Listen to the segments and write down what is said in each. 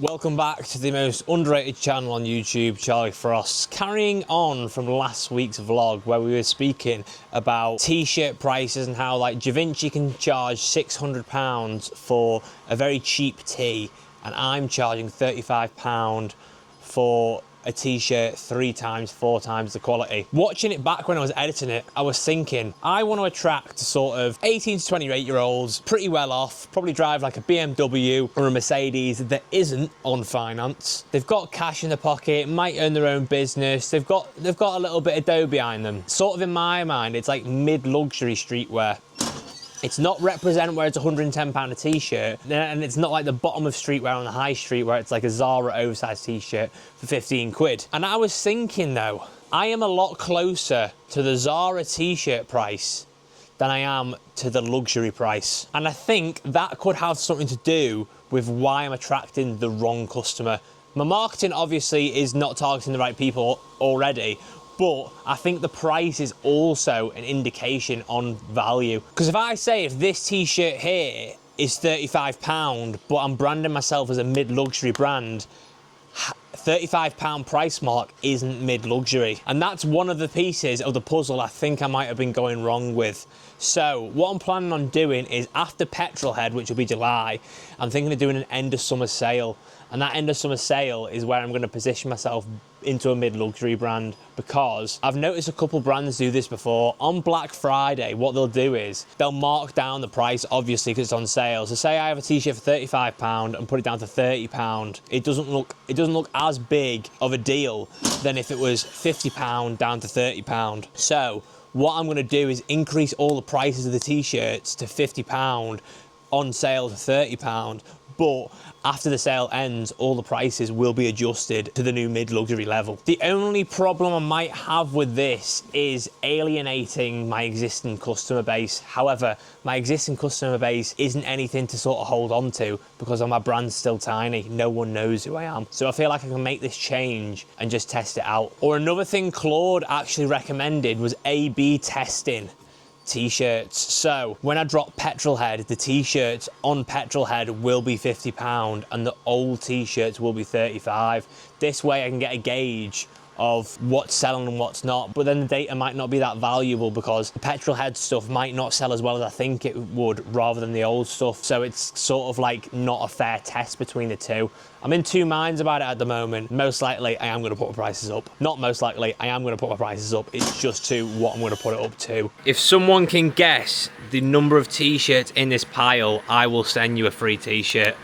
Welcome back to the most underrated channel on YouTube, Charlie Frost. Carrying on from last week's vlog where we were speaking about t-shirt prices and how like Givenchy can charge £600 for a very cheap tee and I'm charging £35 for a t-shirt 3 times, 4 times the quality. Watching it back when I was editing it, I was thinking, I want to attract sort of 18 to 28-year-olds, pretty well off, probably drive like a BMW or a Mercedes that isn't on finance. They've got cash in their pocket, might own their own business, they've got a little bit of dough behind them. Sort of in my mind, it's like mid-luxury streetwear. It's not represent where it's £110 a t-shirt, and it's not like the bottom of streetwear on the high street where it's like a Zara oversized t-shirt for 15 quid. And I was thinking though, I am a lot closer to the Zara t-shirt price than I am to the luxury price. And I think that could have something to do with why I'm attracting the wrong customer. My marketing obviously is not targeting the right people already, but I think the price is also an indication on value. Because if I say if this t-shirt here is £35, but I'm branding myself as a mid-luxury brand, £35 price mark isn't mid-luxury. And that's one of the pieces of the puzzle I think I might have been going wrong with. So what I'm planning on doing is after Petrolhead, which will be July, I'm thinking of doing an end of summer sale. And that end of summer sale is where I'm going to position myself into a mid-luxury brand, because I've noticed a couple brands do this before. On Black Friday, what they'll do is they'll mark down the price, obviously, because it's on sale. So say I have a t-shirt for £35 and put it down to £30. It doesn't look as big of a deal than if it was £50 down to £30. So what I'm going to do is increase all the prices of the t-shirts to £50, on sale to £30, but after the sale ends, all the prices will be adjusted to the new mid-luxury level. The only problem I might have with this is alienating my existing customer base. However, my existing customer base isn't anything to sort of hold on to because my brand's still tiny. No one knows who I am. So I feel like I can make this change and just test it out. Or another thing Claude actually recommended was A/B testing t-shirts. So when I drop Petrolhead, the t-shirts on Petrolhead will be £50 and the old t-shirts will be £35. This way I can get a gauge of what's selling and what's not, but then the data might not be that valuable because the Petrolhead stuff might not sell as well as I think it would rather than the old stuff. So it's sort of like not a fair test between the two. I'm in two minds about it at the moment. Most likely I am going to put my prices up. Not most likely, I am going to put my prices up. It's just to what I'm going to put it up to. If someone can guess the number of t-shirts in this pile, I will send you a free t-shirt.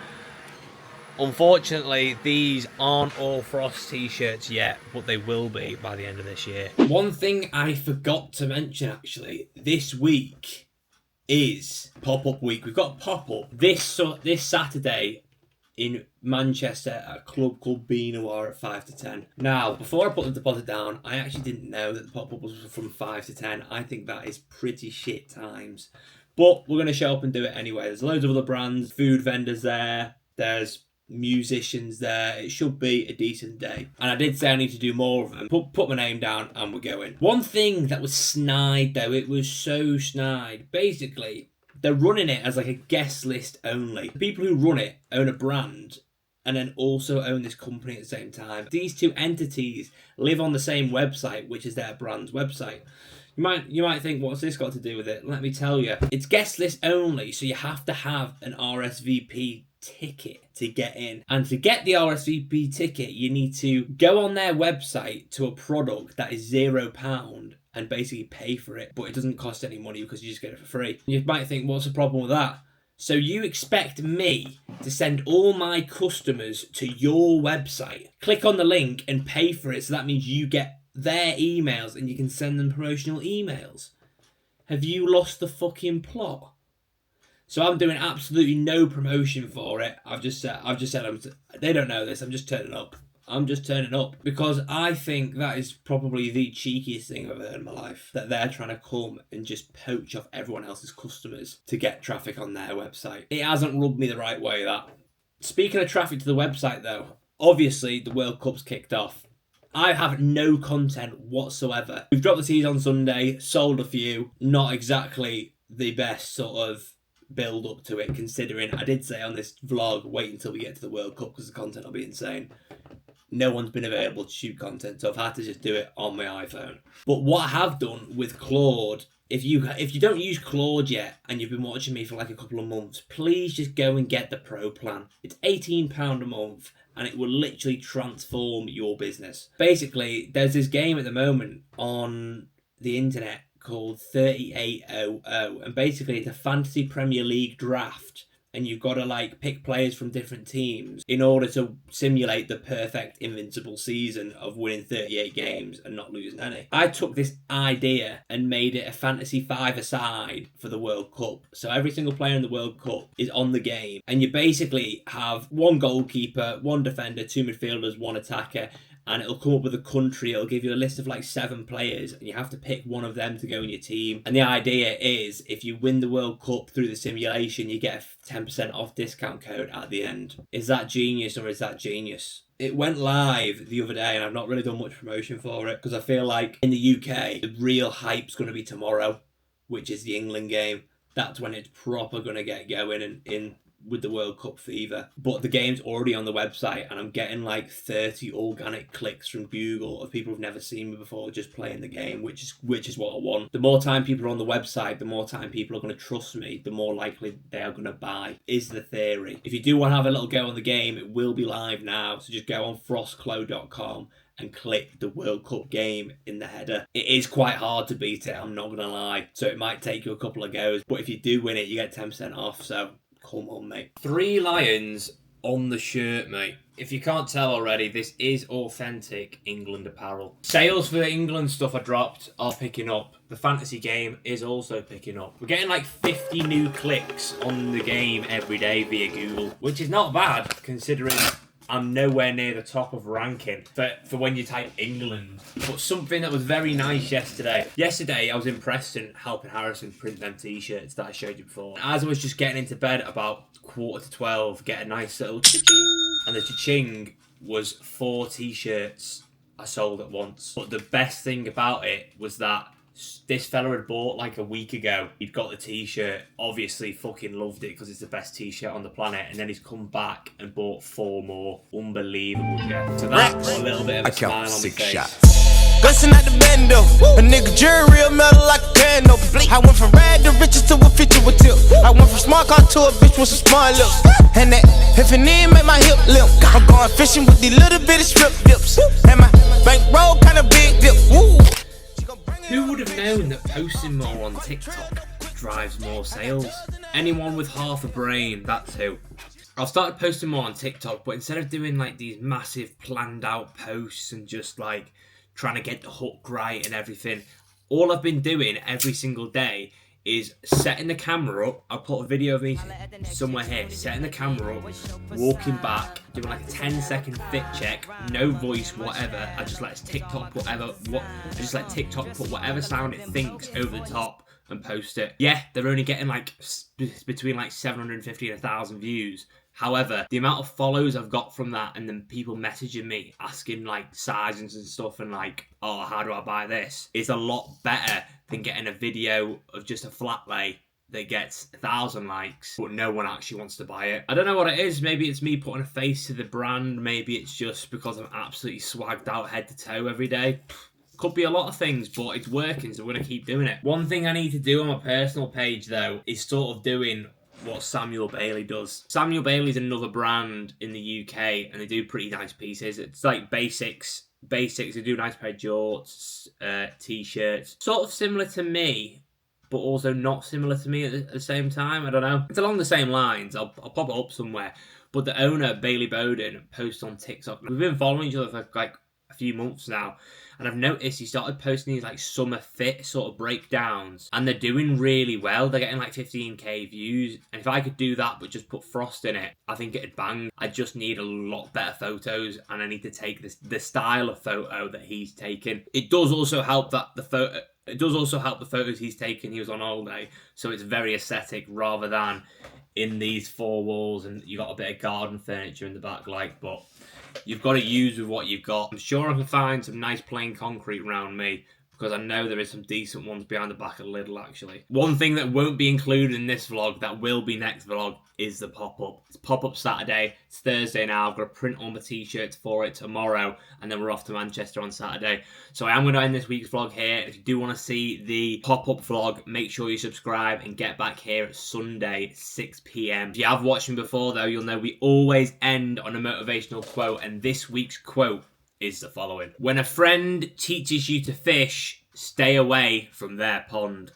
Unfortunately, these aren't all Frost t-shirts yet, but they will be by the end of this year. One thing I forgot to mention actually, this week is pop-up week. We've got pop-up this Saturday in Manchester at a club called B Noir at 5 to 10. Now, before I put the deposit down, I actually didn't know that the pop-up was from 5 to 10. I think that is pretty shit times. But we're going to show up and do it anyway. There's loads of other brands, food vendors there, there's musicians there. It should be a decent day. And I did say I need to do more of them. Put my name down and we're going. One thing that was snide though, it was so snide. Basically, they're running it as like a guest list only. The people who run it own a brand and then also own this company at the same time. These two entities live on the same website, which is their brand's website. You might think, what's this got to do with it? Let me tell you. It's guest list only, so you have to have an RSVP ticket to get in. And to get the RSVP ticket, you need to go on their website to a product that is £0 and basically pay for it, but it doesn't cost any money because you just get it for free. You might think, what's the problem with that? So you expect me to send all my customers to your website, click on the link and pay for it, so that means you get their emails and you can send them promotional emails? Have you lost the fucking plot? So I'm doing absolutely no promotion for it. I've just said they don't know this. I'm just turning up. Because I think that is probably the cheekiest thing I've ever heard in my life. That they're trying to come and just poach off everyone else's customers to get traffic on their website. It hasn't rubbed me the right way, that. Speaking of traffic to the website though, obviously the World Cup's kicked off. I have no content whatsoever. We've dropped the teas on Sunday, sold a few. Not exactly the best sort of build up to it, considering I did say on this vlog, wait until we get to the World Cup because the content will be insane. No one's been available to shoot content, so I've had to just do it on my iPhone. But what I have done with Claude, if you don't use Claude yet and you've been watching me for like a couple of months, please just go and get the Pro plan. It's £18 a month and it will literally transform your business. Basically, there's this game at the moment on the internet called 3800, and basically it's a fantasy Premier League draft, and you've got to like pick players from different teams in order to simulate the perfect invincible season of winning 38 games and not losing any. I took this idea and made it a fantasy five-a-side for the World Cup. So every single player in the World Cup is on the game, and you basically have one goalkeeper, one defender, two midfielders, one attacker, and it'll come up with a country. It'll give you a list of like 7 players, and you have to pick one of them to go in your team. And the idea is, if you win the World Cup through the simulation, you get a 10% off discount code at the end. Is that genius or is that genius? It went live the other day, and I've not really done much promotion for it because I feel like in the UK, the real hype's going to be tomorrow, which is the England game. That's when it's proper going to get going and in with the World Cup fever. But the game's already on the website, and I'm getting like 30 organic clicks from Google of people who've never seen me before just playing the game, which is what I want. The more time people are on the website, the more time people are going to trust me, the more likely they are going to buy, is the theory. If you do want to have a little go on the game, it will be live now, so just go on frostclo.com and click the World Cup game in the header. It is quite hard to beat it, I'm not going to lie, so it might take you a couple of goes, but if you do win it, you get 10% off, so come on, mate. 3 lions on the shirt, mate. If you can't tell already, this is authentic England apparel. Sales for the England stuff I dropped are picking up. The fantasy game is also picking up. We're getting like 50 new clicks on the game every day via Google, which is not bad considering I'm nowhere near the top of ranking for when you type England. But something that was very nice yesterday. Yesterday, I was in Preston helping Harrison print them t-shirts that I showed you before. As I was just getting into bed about 11:45, get a nice little cha-ching. And the cha-ching was 4 t-shirts I sold at once. But the best thing about it was that this fella had bought like a week ago. He'd got the t-shirt, obviously fucking loved it because it's the best t-shirt on the planet, and then he's come back and bought 4 more. Unbelievable, yeah. So that put a little bit of a smile on my face. Bustin' out the bando, a nigga jury real metal like a piano. I went from rag to riches to a feature with tip. I went from smart car to a bitch with some smart lips. And that Tiffany make my hip limp. I'm going fishing with these little bitty strip dips. And my bankroll kinda big dip. Woo. Who would have known that posting more on TikTok drives more sales? Anyone with half a brain, that's who. I've started posting more on TikTok, but instead of doing like these massive planned out posts and just like trying to get the hook right and everything, all I've been doing every single day is setting the camera up. I'll put a video of me somewhere here, setting the camera up, walking back, doing like a 10-second fit check, no voice, whatever. I just let TikTok put whatever sound it thinks over the top and post it. Yeah, they're only getting like between like 750 and 1,000 views. However, the amount of follows I've got from that, and then people messaging me asking like sizes and stuff and like, oh, how do I buy this, is a lot better than getting a video of just a flat lay that gets 1,000 likes, but no one actually wants to buy it. I don't know what it is. Maybe it's me putting a face to the brand. Maybe it's just because I'm absolutely swagged out head to toe every day. Could be a lot of things, but it's working, so we're going to keep doing it. One thing I need to do on my personal page, though, is sort of doing what Samuel Bailey does. Samuel Bailey's another brand in the UK, and they do pretty nice pieces. It's like basics. They do a nice pair of jorts, t-shirts. Sort of similar to me, but also not similar to me at the same time. I don't know. It's along the same lines. I'll pop it up somewhere. But the owner, Bailey Bowden, posts on TikTok. We've been following each other for like a few months now, and I've noticed he started posting these like summer fit sort of breakdowns, and they're doing really well. They're getting like 15k views, and if I could do that but just put Frost in it, I think it'd bang. I just need a lot better photos, and I need to take the style of photo that he's taken. It does also help that the photos he's taken, he was on holiday, so it's very aesthetic rather than in these 4 walls and you got a bit of garden furniture in the back, like, but you've got to use with what you've got. I'm sure I can find some nice plain concrete around me, because I know there is some decent ones behind the back of the Lidl actually. One thing that won't be included in this vlog that will be next vlog is the pop-up. It's pop-up Saturday. It's Thursday now. I've got to print all my t-shirts for it tomorrow, and then we're off to Manchester on Saturday. So I am going to end this week's vlog here. If you do want to see the pop-up vlog, make sure you subscribe and get back here at Sunday, 6 p.m. If you have watched me before though, you'll know we always end on a motivational quote, and this week's quote is the following. When a friend teaches you to fish, stay away from their pond.